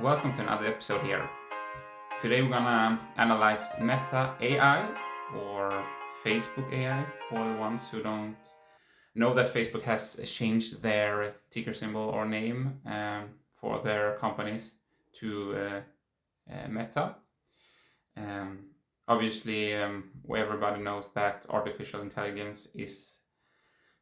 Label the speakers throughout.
Speaker 1: Welcome to another episode here. Today we're gonna analyze Meta AI or Facebook AI for the ones who don't know that Facebook has changed their ticker symbol or name for their companies to Meta. Obviously, everybody knows that artificial intelligence is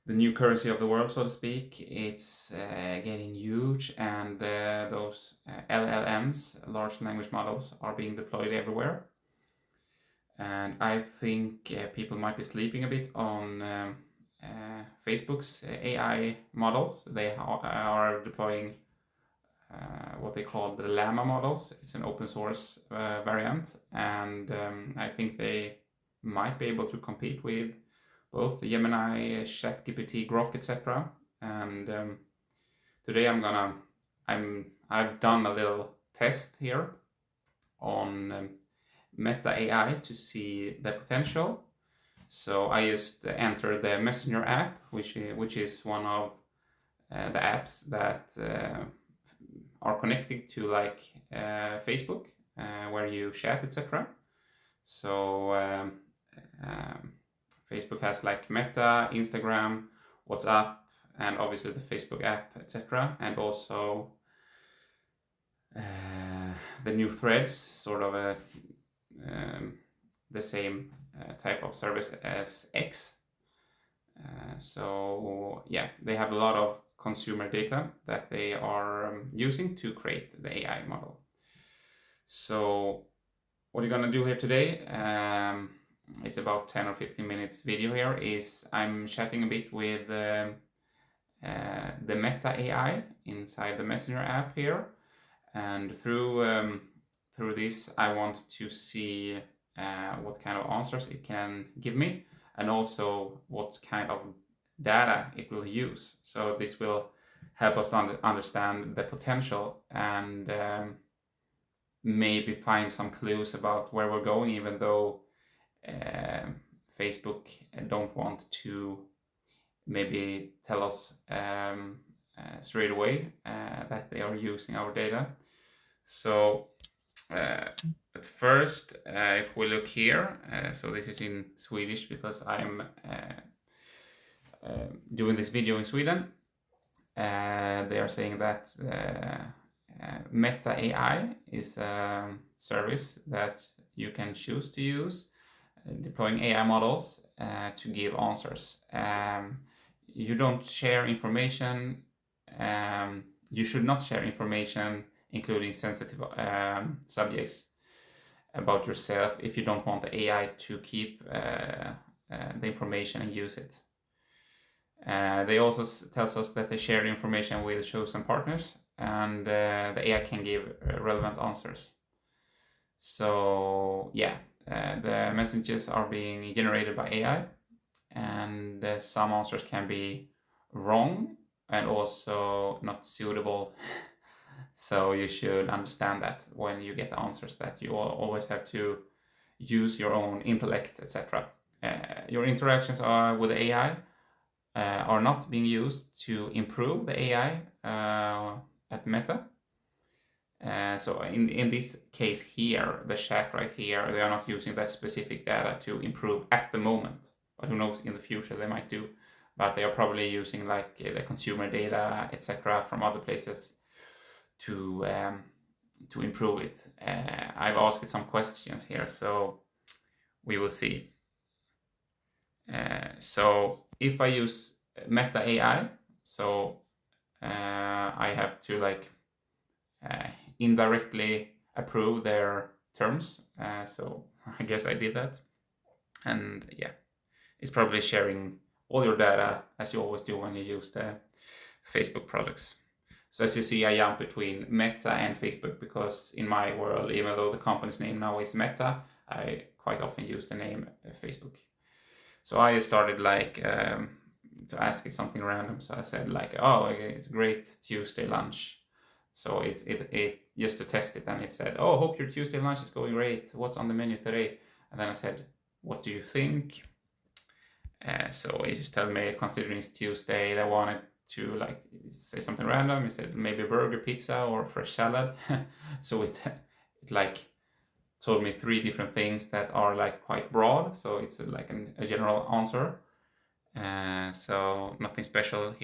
Speaker 1: the new currency of the world, so to speak. It's getting huge, and those LLMs, large language models, are being deployed everywhere. And I think people might be sleeping a bit on Facebook's AI models. They are deploying what they call the Llama models. It's an open source variant, and I think they might be able to compete with both the Gemini, ChatGPT, Grok, etc. And today I've done a little test here on Meta AI to see the potential. So I just entered the Messenger app, which is one of the apps that are connected to like Facebook, where you chat, etc. So Facebook has like Meta, Instagram, WhatsApp, and obviously the Facebook app, etc. And also the new Threads, sort of the same type of service as X. So yeah, they have a lot of consumer data that they are using to create the AI model. So what you're gonna do here today, it's about 10 or 15 minutes video here, is I'm chatting a bit with the Meta AI inside the Messenger app here, and through this I want to see what kind of answers it can give me, and also what kind of data it will use. So this will help us to understand the potential and maybe find some clues about where we're going, even though Facebook don't want to maybe tell us straight away that they are using our data. So at first, if we look here, so this is in Swedish because I'm doing this video in Sweden. They are saying that Meta AI is a service that you can choose to use, deploying AI models to give answers. You don't share information. You should not share information, including sensitive subjects, about yourself if you don't want the AI to keep the information and use it. They also tells us that they share information with chosen partners, and the AI can give relevant answers. So yeah, the messages are being generated by AI, and some answers can be wrong and also not suitable. So you should understand that when you get the answers, that you always have to use your own intellect, etc. Your interactions with the AI are not being used to improve the AI at Meta. So in this case here, the chat right here, they are not using that specific data to improve at the moment. But who knows, in the future they might do. But they are probably using like the consumer data, etc., from other places to improve it. I've asked some questions here, so we will see. So if I use Meta AI, so I have to like indirectly approve their terms. So I guess I did that. And yeah, it's probably sharing all your data as you always do when you use the Facebook products. So as you see, I jump between Meta and Facebook because in my world, even though the company's name now is Meta, I quite often use the name Facebook. So I started like to ask it something random. So I said like, oh, it's great Tuesday lunch. So it just to test it, and it said, oh, hope your Tuesday lunch is going great. What's on the menu today? And then I said, what do you think? So it just told me, considering it's Tuesday, they wanted to like say something random. It said maybe burger, pizza, or fresh salad. So it like told me 3 different things that are like quite broad. So it's like a general answer. So nothing special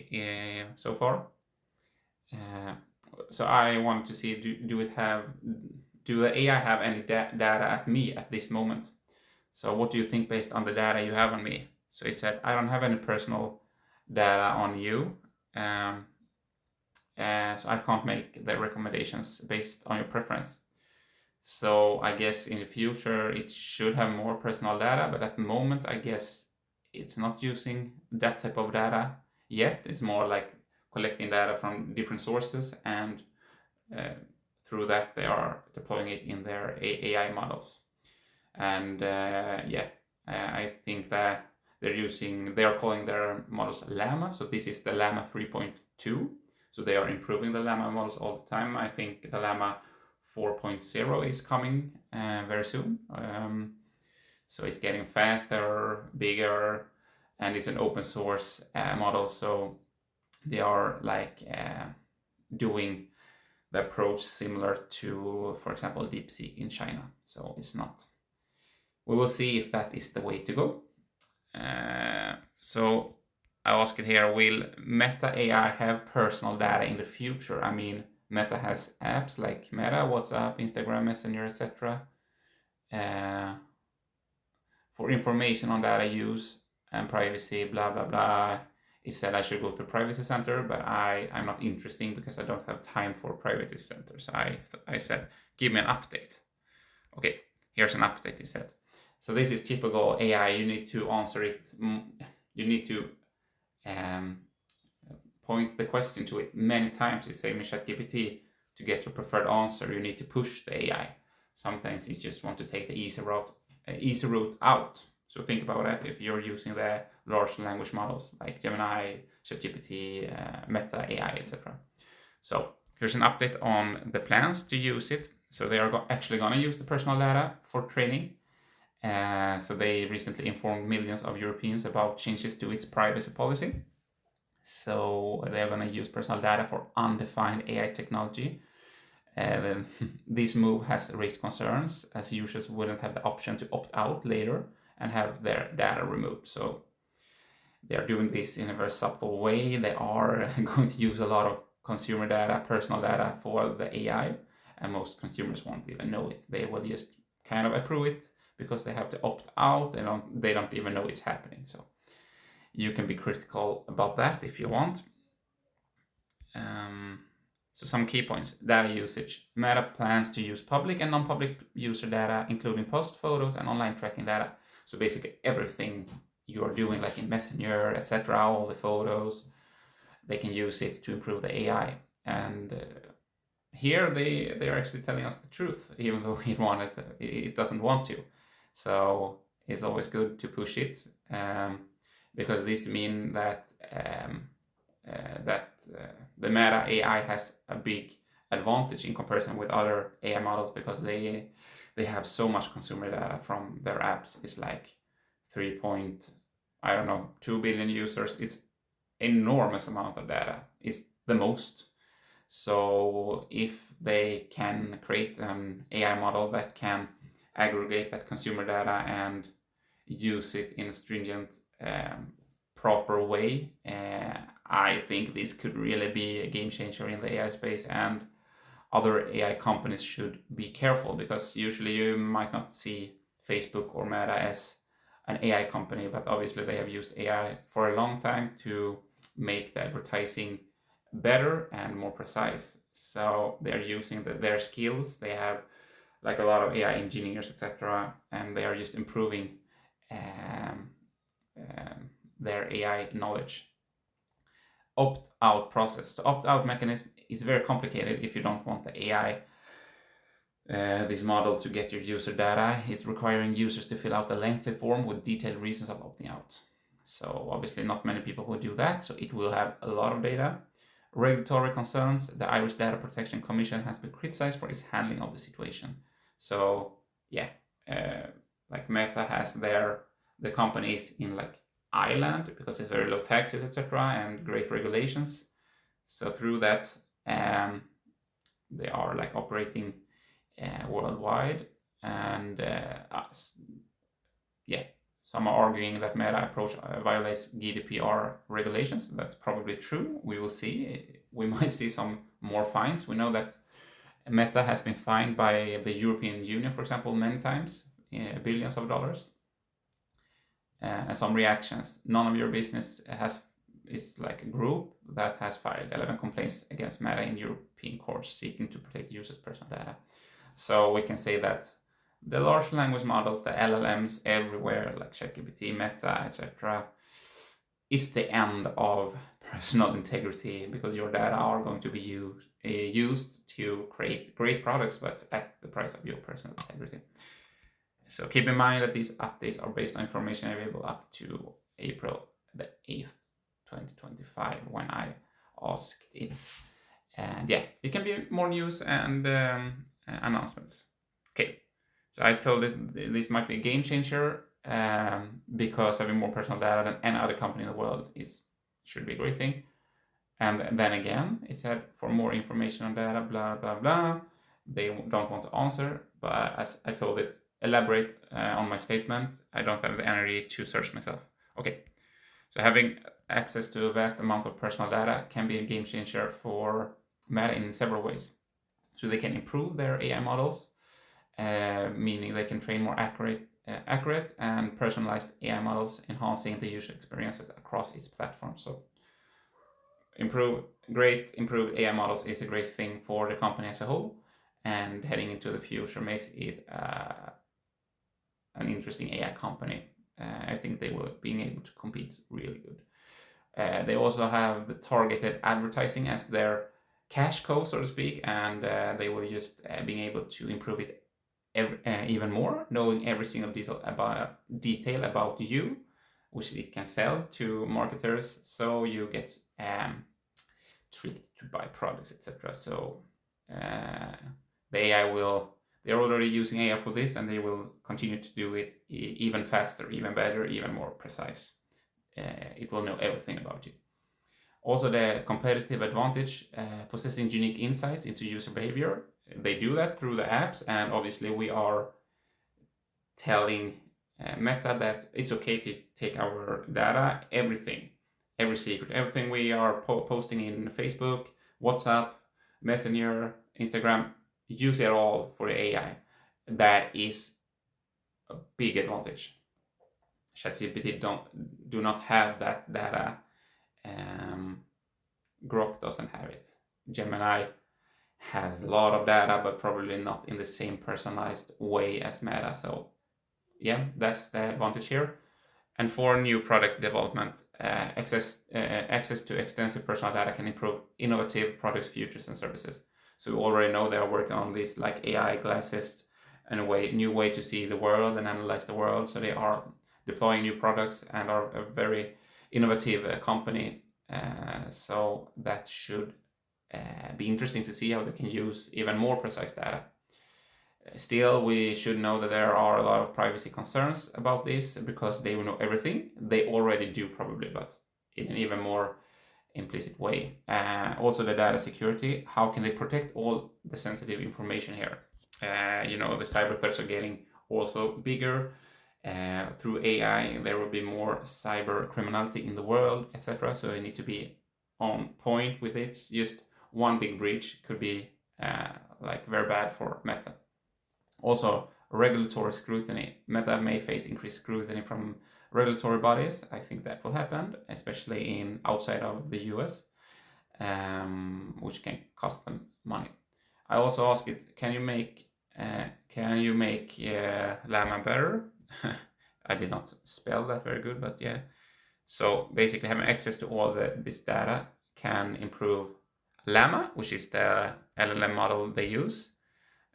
Speaker 1: so far. So I want to see, do the AI have any data at me at this moment? So what do you think based on the data you have on me? So he said, I don't have any personal data on you. So I can't make the recommendations based on your preference. So I guess in the future it should have more personal data, but at the moment I guess it's not using that type of data yet. It's more like collecting data from different sources, and through that they are deploying it in their AI models. And I think that they are calling their models Llama. So this is the Llama 3.2. So they are improving the Llama models all the time. I think the Llama 4.0 is coming very soon. So it's getting faster, bigger, and it's an open source model. So they are like doing the approach similar to, for example, DeepSeek in China. So it's not. We will see if that is the way to go. So I ask it here, will Meta AI have personal data in the future? I mean, Meta has apps like Meta, WhatsApp, Instagram, Messenger, etc. For information on data use and privacy, blah, blah, blah. It said I should go to privacy center, but I'm not interested because I don't have time for privacy centers. I said, give me an update. Okay, here's an update, he said. So this is typical AI. You need to answer it. You need to point the question to it many times. It's same in ChatGPT. To get your preferred answer, you need to push the AI. Sometimes you just want to take the easy route out. So think about that if you're using the large language models like Gemini, ChatGPT, Meta AI, etc. So here's an update on the plans to use it. So they are actually going to use the personal data for training. So they recently informed millions of Europeans about changes to its privacy policy. So they're going to use personal data for undefined AI technology. This move has raised concerns, as users wouldn't have the option to opt out later and have their data removed. So they are doing this in a very subtle way. They are going to use a lot of consumer data, personal data for the AI, and most consumers won't even know it. They will just kind of approve it because they have to opt out. They don't even know it's happening. So you can be critical about that if you want. So some key points: data usage. Meta plans to use public and non-public user data, including post, photos, and online tracking data. So basically everything you are doing, like in Messenger, etc., all the photos, they can use it to improve the AI. And here they are actually telling us the truth, even though it doesn't want to. So it's always good to push it, because this means that the Meta AI has a big advantage in comparison with other AI models, because they have so much consumer data from their apps. It's like 2 billion users. It's enormous amount of data. It's the most. So if they can create an AI model that can aggregate that consumer data and use it in a stringent, proper way, I think this could really be a game changer in the AI space, and other AI companies should be careful, because usually you might not see Facebook or Meta as an AI company, but obviously they have used AI for a long time to make the advertising better and more precise. So they're using their skills. They have like a lot of AI engineers, etc., and they are just improving their AI knowledge. Opt-out process. The opt-out mechanism is very complicated if you don't want the AI, this model, to get your user data. It's requiring users to fill out a lengthy form with detailed reasons of opting out. So obviously not many people will do that, so it will have a lot of data. Regulatory concerns. The Irish Data Protection Commission has been criticized for its handling of the situation. So yeah, like Meta has the companies in like island because it's very low taxes, etc., and great regulations. So through that, they are like operating worldwide, and some are arguing that Meta approach violates GDPR regulations. That's probably true. We will see. We might see some more fines. We know that Meta has been fined by the European Union, for example, many times, billions of dollars. And some reactions. None of your business is like a group that has filed 11 complaints against Meta in European courts seeking to protect users' personal data. So we can say that the large language models, the LLMs everywhere, like ChatGPT, Meta, etc., it's the end of personal integrity, because your data are going to be used to create great products, but at the price of your personal integrity. So keep in mind that these updates are based on information available up to April the 8th, 2025, when I asked it. And yeah, it can be more news and announcements. Okay, so I told it this might be a game changer, because having more personal data than any other company in the world should be a great thing. And then again, it said for more information on data, blah, blah, blah. They don't want to answer, but as I told it, elaborate on my statement. I don't have the energy to search myself. Okay, so having access to a vast amount of personal data can be a game changer for Meta in several ways. So they can improve their AI models, meaning they can train more accurate and personalized AI models, enhancing the user experiences across its platform. So improved AI models is a great thing for the company as a whole, and heading into the future makes it an interesting AI company. I think they will be able to compete really good. They also have the targeted advertising as their cash cow, so to speak, and they will just being able to improve it even more, knowing every single detail about you, which it can sell to marketers, so you get tricked to buy products, etc. So the AI they're already using AI for this, and they will continue to do it even faster, even better, even more precise. It will know everything about you. Also, the competitive advantage, possessing unique insights into user behavior. They do that through the apps, and obviously we are telling Meta that it's okay to take our data, everything, every secret, everything we are posting in Facebook, WhatsApp, Messenger, Instagram, use it all for AI. That is a big advantage. ChatGPT do not have that data. Grok doesn't have it. Gemini has a lot of data, but probably not in the same personalized way as Meta. So yeah, that's the advantage here. And for new product development, access to extensive personal data can improve innovative products, features, and services. So we already know they are working on this, like AI glasses, and a new way to see the world and analyze the world. So they are deploying new products and are a very innovative company. So that should be interesting to see how they can use even more precise data. Still, we should know that there are a lot of privacy concerns about this, because they will know everything. They already do probably, but in an even more implicit way. Also the data security, how can they protect all the sensitive information here? The cyber threats are getting also bigger. Through AI, there will be more cyber criminality in the world, etc. So they need to be on point with it. Just one big breach could be very bad for Meta. Also, regulatory scrutiny. Meta may face increased scrutiny from regulatory bodies. I think that will happen, especially outside of the US, which can cost them money. I also asked it, can you make Llama better? I did not spell that very good, but yeah. So basically, having access to all this data can improve Llama, which is the LLM model they use,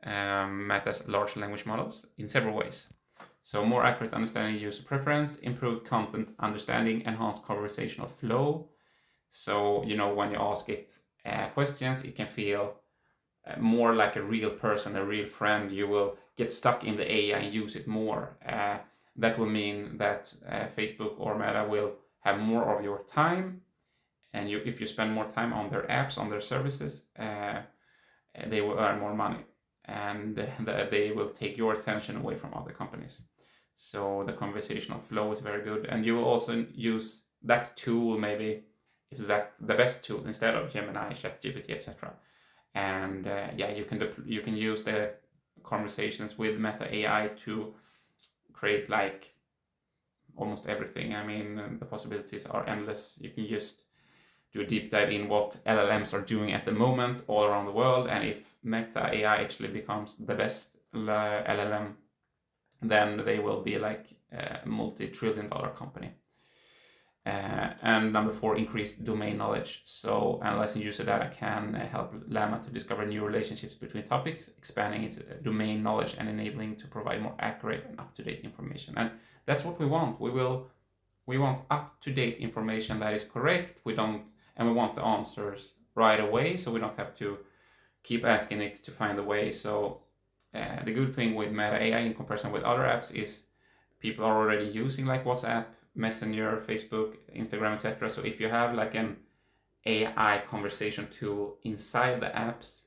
Speaker 1: Meta's large language models, in several ways. So more accurate understanding of user preference, improved content understanding, enhanced conversational flow. So, when you ask it questions, it can feel more like a real person, a real friend. You will get stuck in the AI and use it more. that will mean that Facebook or Meta will have more of your time, and if you spend more time on their apps, on their services, they will earn more money, and they will take your attention away from other companies. So the conversational flow is very good, and you will also use that tool, maybe if that the best tool, instead of Gemini, ChatGPT, etc. And you can use the conversations with Meta AI to create like almost everything. I mean, the possibilities are endless. You can just do a deep dive in what LLMs are doing at the moment all around the world, and if Meta AI actually becomes the best LLM, then they will be like a multi-trillion-dollar company. And number 4, increased domain knowledge. So analyzing user data can help Llama to discover new relationships between topics, expanding its domain knowledge and enabling to provide more accurate and up-to-date information. And that's what we want. We want up-to-date information that is correct. We want the answers right away, so we don't have to keep asking it to find the way. So the good thing with Meta AI in comparison with other apps is people are already using like WhatsApp, Messenger, Facebook, Instagram, etc. So if you have like an AI conversation tool inside the apps,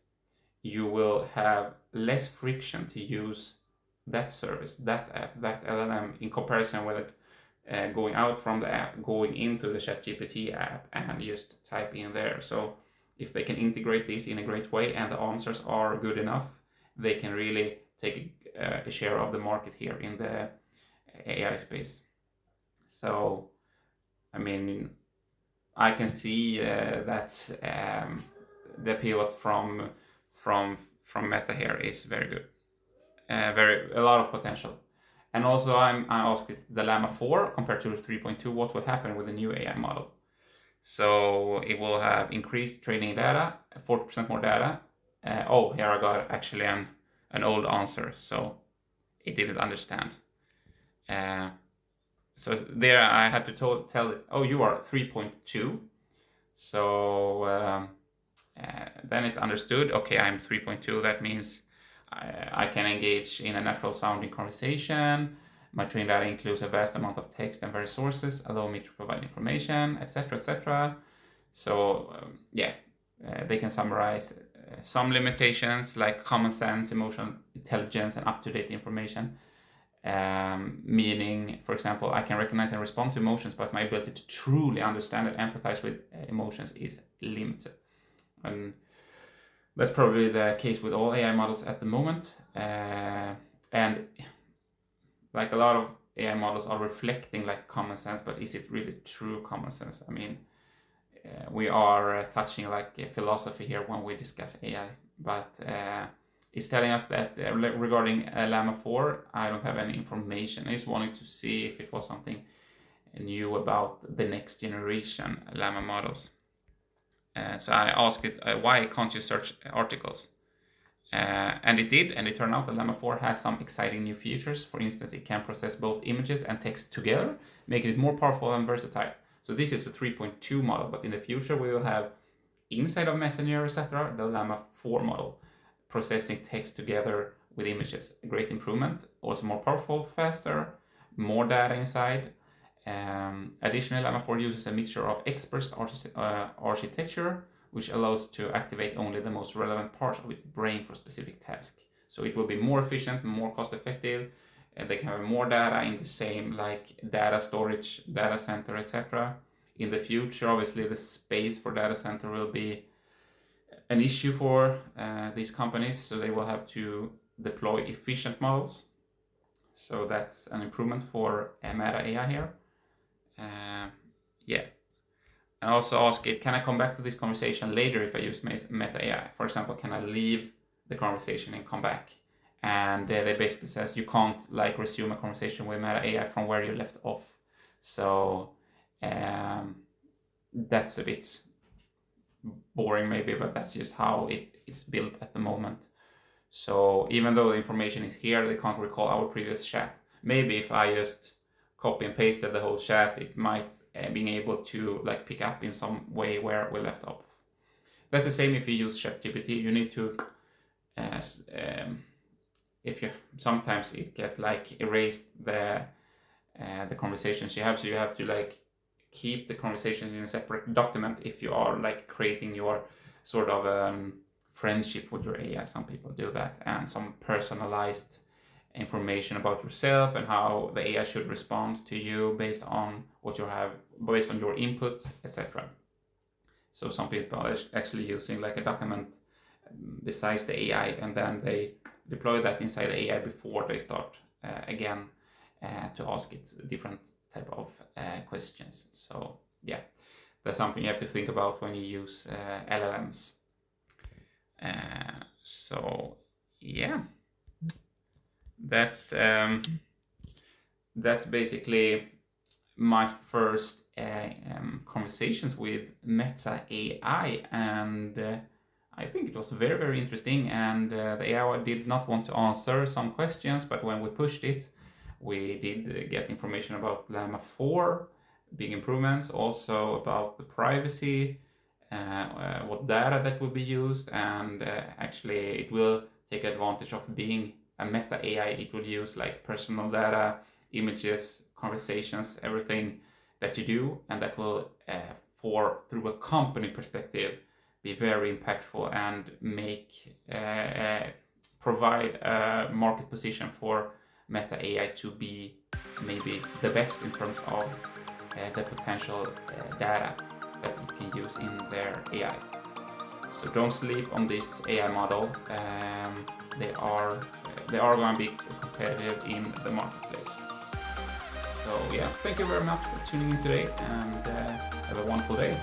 Speaker 1: you will have less friction to use that service, that app, that LLM, in comparison with it going out from the app, going into the ChatGPT app and just type in there. So if they can integrate this in a great way and the answers are good enough, they can really take a share of the market here in the AI space. So, I mean, I can see that the pivot from Meta here is very good, a lot of potential. And also, I asked the Llama 4 compared to the 3.2, what will happen with the new AI model? So it will have increased training data, 40% more data. Here I got actually an old answer, so it didn't understand. So there I had to tell it, oh, you are 3.2. So then it understood, okay, I'm 3.2. That means I can engage in a natural sounding conversation. My training data includes a vast amount of text and various sources, allow me to provide information, etc., etc. So they can summarize some limitations like common sense, emotional intelligence, and up-to-date information. Meaning, for example, I can recognize and respond to emotions, but my ability to truly understand and empathize with emotions is limited. And that's probably the case with all AI models at the moment. And like a lot of AI models are reflecting like common sense, but is it really true common sense? I mean, we are touching like a philosophy here when we discuss AI, but it's telling us that regarding Llama 4, I don't have any information. I just wanted to see if it was something new about the next generation Llama models. So I asked it, why can't you search articles? And it did, and it turned out that Llama 4 has some exciting new features. For instance, it can process both images and text together, making it more powerful and versatile. So this is a 3.2 model, but in the future we will have, inside of Messenger, etc., the Llama 4 model, processing text together with images. A great improvement, also more powerful, faster, more data inside. Additionally, Llama 4 uses a mixture of expert architecture, which allows to activate only the most relevant parts of its brain for specific tasks. So it will be more efficient, more cost effective, and they can have more data in the same like data storage, data center, etc. In the future, obviously, the space for data center will be an issue for these companies, so they will have to deploy efficient models. So that's an improvement for Meta AI here. And also ask it, can I come back to this conversation later if I use Meta AI? For example, can I leave the conversation and come back? And they basically says you can't like resume a conversation with Meta AI from where you left off. So that's a bit boring maybe, but that's just how it's built at the moment. So even though the information is here, they can't recall our previous chat. Maybe if I just copy and pasted the whole chat, it might being able to like pick up in some way where we left off. That's the same if you use ChatGPT. You need to, if you sometimes it get like erased the the conversations you have. So you have to like keep the conversations in a separate document if you are like creating your sort of friendship with your AI. Some people do that, and some personalized information about yourself and how the AI should respond to you based on what you have, based on your input, etc. So some people are actually using like a document besides the AI, and then they deploy that inside the AI before they start again to ask it different type of questions. So yeah, that's something you have to think about when you use LLMs. So yeah, that's basically my first conversations with Meta AI, and I think it was very, very interesting. And the AI did not want to answer some questions, but when we pushed it, we did get information about Llama 4, big improvements, also about the privacy, what data that will be used, and actually it will take advantage of being a Meta AI. It will use like personal data, images, conversations, everything that you do, and that will, through a company perspective, be very impactful and make provide a market position for Meta AI to be maybe the best in terms of the potential data that it can use in their AI. So don't sleep on this AI model. They are going to be competitive in the marketplace. So yeah, thank you very much for tuning in today, and have a wonderful day.